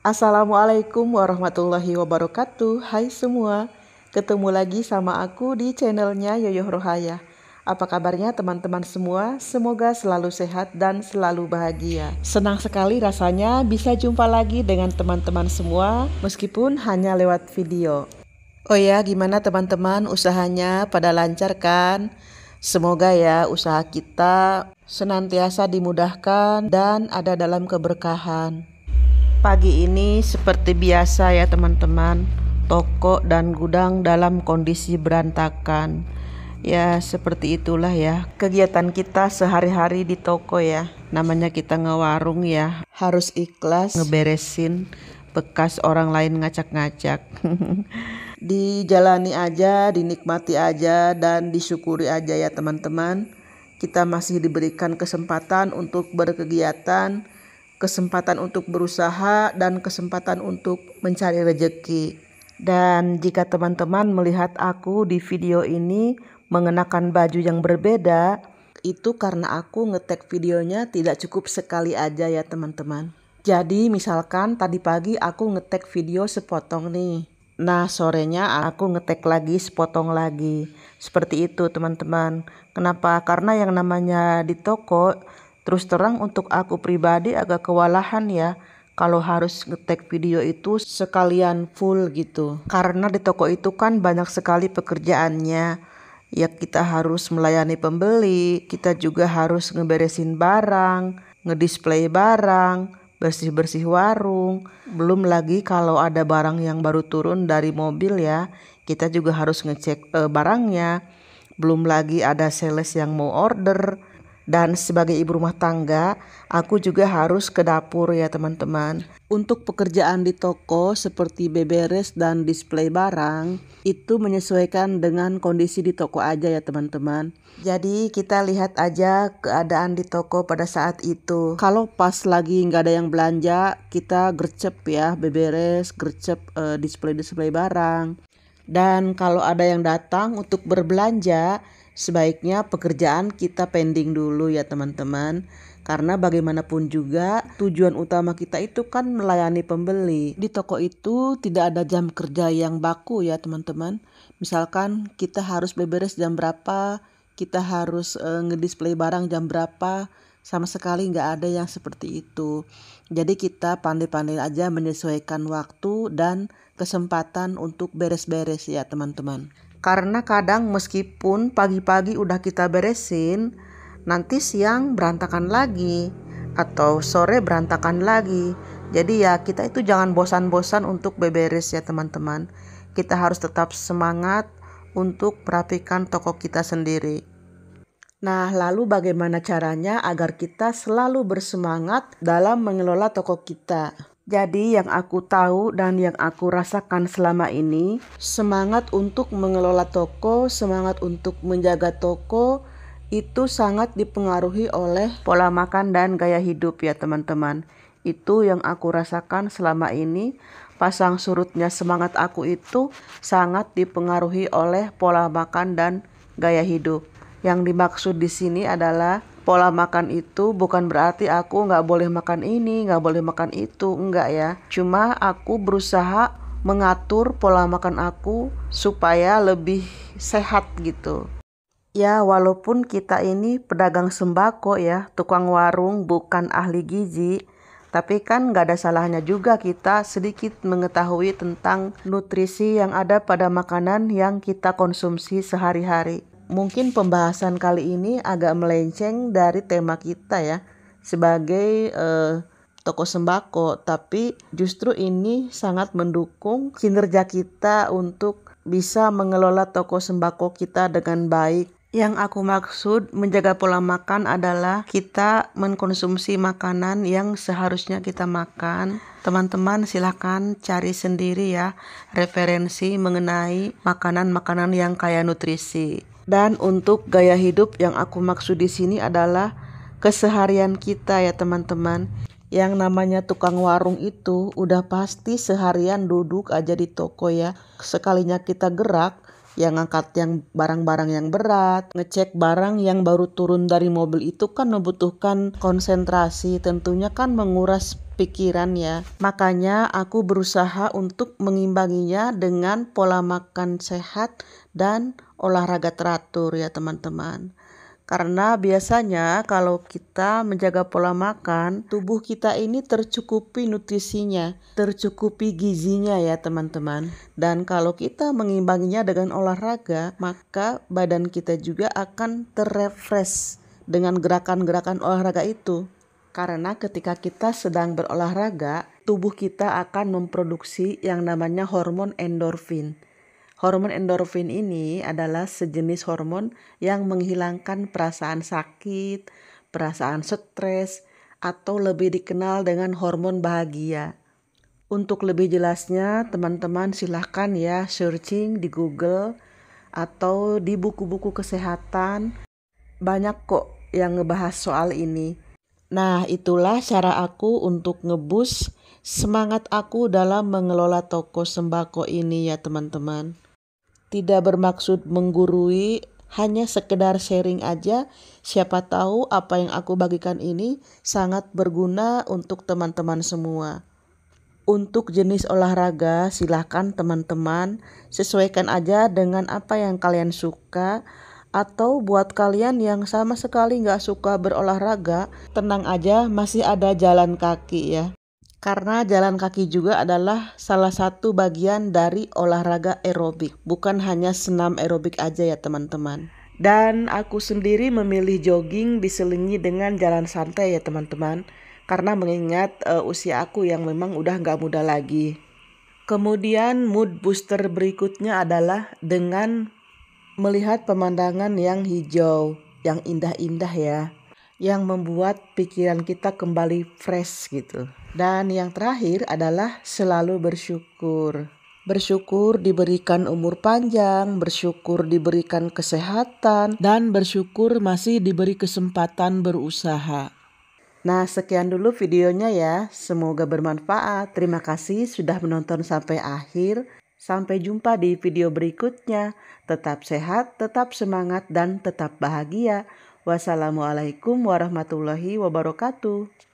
Assalamualaikum warahmatullahi wabarakatuh. Hai semua, ketemu lagi sama aku di channelnya Yoyoh Rohaya. Apa kabarnya teman-teman semua? Semoga selalu sehat dan selalu bahagia. Senang sekali rasanya bisa jumpa lagi dengan teman-teman semua meskipun hanya lewat video. Oh ya, gimana teman-teman, usahanya pada lancar kan? Semoga ya usaha kita senantiasa dimudahkan dan ada dalam keberkahan. Pagi ini seperti biasa ya teman-teman, toko dan gudang dalam kondisi berantakan. Ya seperti itulah ya kegiatan kita sehari-hari di toko ya. Namanya kita ngewarung ya, harus ikhlas ngeberesin bekas orang lain ngacak-ngacak. Dijalani aja, dinikmati aja, dan disyukuri aja ya teman-teman. Kita masih diberikan kesempatan untuk berkegiatan, kesempatan untuk berusaha, dan kesempatan untuk mencari rezeki. Dan jika teman-teman melihat aku di video ini mengenakan baju yang berbeda, itu karena aku ngetek videonya tidak cukup sekali aja ya teman-teman. Jadi misalkan tadi pagi aku ngetek video sepotong nih, nah sorenya aku ngetek lagi sepotong lagi. Seperti itu teman-teman. Kenapa? Karena yang namanya di toko, terus terang untuk aku pribadi agak kewalahan ya kalau harus ngetek video itu sekalian full gitu. Karena di toko itu kan banyak sekali pekerjaannya. Ya kita harus melayani pembeli, kita juga harus ngeberesin barang, ngedisplay barang, bersih-bersih warung. Belum lagi kalau ada barang yang baru turun dari mobil ya, kita juga harus ngecek barangnya. Belum lagi ada sales yang mau order. Dan sebagai ibu rumah tangga, aku juga harus ke dapur ya teman-teman. Untuk pekerjaan di toko seperti beberes dan display barang, itu menyesuaikan dengan kondisi di toko aja ya teman-teman. Jadi kita lihat aja keadaan di toko pada saat itu. Kalau pas lagi nggak ada yang belanja, kita gercep ya, beberes, gercep display barang. Dan kalau ada yang datang untuk berbelanja, sebaiknya pekerjaan kita pending dulu ya teman-teman. Karena bagaimanapun juga tujuan utama kita itu kan melayani pembeli. Di toko itu tidak ada jam kerja yang baku ya teman-teman. Misalkan kita harus beberes jam berapa, kita harus ngedisplay barang jam berapa, sama sekali nggak ada yang seperti itu. Jadi kita pandai-pandai aja menyesuaikan waktu dan kesempatan untuk beres-beres ya teman-teman. Karena kadang meskipun pagi-pagi udah kita beresin, nanti siang berantakan lagi atau sore berantakan lagi. Jadi ya kita itu jangan bosan-bosan untuk beberes ya teman-teman. Kita harus tetap semangat untuk merapikan toko kita sendiri. Nah, lalu bagaimana caranya agar kita selalu bersemangat dalam mengelola toko kita? Jadi yang aku tahu dan yang aku rasakan selama ini, semangat untuk mengelola toko, semangat untuk menjaga toko, itu sangat dipengaruhi oleh pola makan dan gaya hidup ya teman-teman. Itu yang aku rasakan selama ini. Pasang surutnya semangat aku itu sangat dipengaruhi oleh pola makan dan gaya hidup. Yang dimaksud di sini adalah pola makan itu bukan berarti aku nggak boleh makan ini, nggak boleh makan itu, enggak ya. Cuma aku berusaha mengatur pola makan aku supaya lebih sehat gitu. Ya walaupun kita ini pedagang sembako ya, tukang warung bukan ahli gizi, tapi kan nggak ada salahnya juga kita sedikit mengetahui tentang nutrisi yang ada pada makanan yang kita konsumsi sehari-hari. Mungkin pembahasan kali ini agak melenceng dari tema kita ya sebagai toko sembako, tapi justru ini sangat mendukung kinerja kita untuk bisa mengelola toko sembako kita dengan baik. Yang aku maksud menjaga pola makan adalah kita mengkonsumsi makanan yang seharusnya kita makan. Teman-teman silakan cari sendiri ya referensi mengenai makanan-makanan yang kaya nutrisi. Dan untuk gaya hidup yang aku maksud di sini adalah keseharian kita ya teman-teman. Yang namanya tukang warung itu udah pasti seharian duduk aja di toko ya. Sekalinya kita gerak, yang ngangkat yang barang-barang yang berat, ngecek barang yang baru turun dari mobil itu kan membutuhkan konsentrasi, tentunya kan menguras pikiran ya. Makanya aku berusaha untuk mengimbanginya dengan pola makan sehat dan olahraga teratur ya teman-teman. Karena biasanya kalau kita menjaga pola makan, tubuh kita ini tercukupi nutrisinya, tercukupi gizinya ya teman-teman. Dan kalau kita mengimbanginya dengan olahraga, maka badan kita juga akan terrefresh dengan gerakan-gerakan olahraga itu. Karena ketika kita sedang berolahraga, tubuh kita akan memproduksi yang namanya hormon endorfin. Hormon endorfin ini adalah sejenis hormon yang menghilangkan perasaan sakit, perasaan stres, atau lebih dikenal dengan hormon bahagia. Untuk lebih jelasnya, teman-teman silahkan ya searching di Google atau di buku-buku kesehatan. Banyak kok yang ngebahas soal ini. Nah, itulah cara aku untuk ngeboost semangat aku dalam mengelola toko sembako ini ya teman-teman. Tidak bermaksud menggurui, hanya sekedar sharing aja. Siapa tahu apa yang aku bagikan ini sangat berguna untuk teman-teman semua. Untuk jenis olahraga silahkan teman-teman sesuaikan aja dengan apa yang kalian suka. Atau buat kalian yang sama sekali gak suka berolahraga, tenang aja masih ada jalan kaki ya. Karena jalan kaki juga adalah salah satu bagian dari olahraga aerobik. Bukan hanya senam aerobik aja ya teman-teman. Dan aku sendiri memilih jogging diselingi dengan jalan santai ya teman-teman. Karena mengingat usia aku yang memang udah gak muda lagi. Kemudian mood booster berikutnya adalah dengan melihat pemandangan yang hijau, yang indah-indah ya. Yang membuat pikiran kita kembali fresh gitu. Dan yang terakhir adalah selalu bersyukur. Bersyukur diberikan umur panjang, bersyukur diberikan kesehatan, dan bersyukur masih diberi kesempatan berusaha. Nah, sekian dulu videonya ya. Semoga bermanfaat. Terima kasih sudah menonton sampai akhir. Sampai jumpa di video berikutnya. Tetap sehat, tetap semangat, dan tetap bahagia. Wassalamualaikum warahmatullahi wabarakatuh.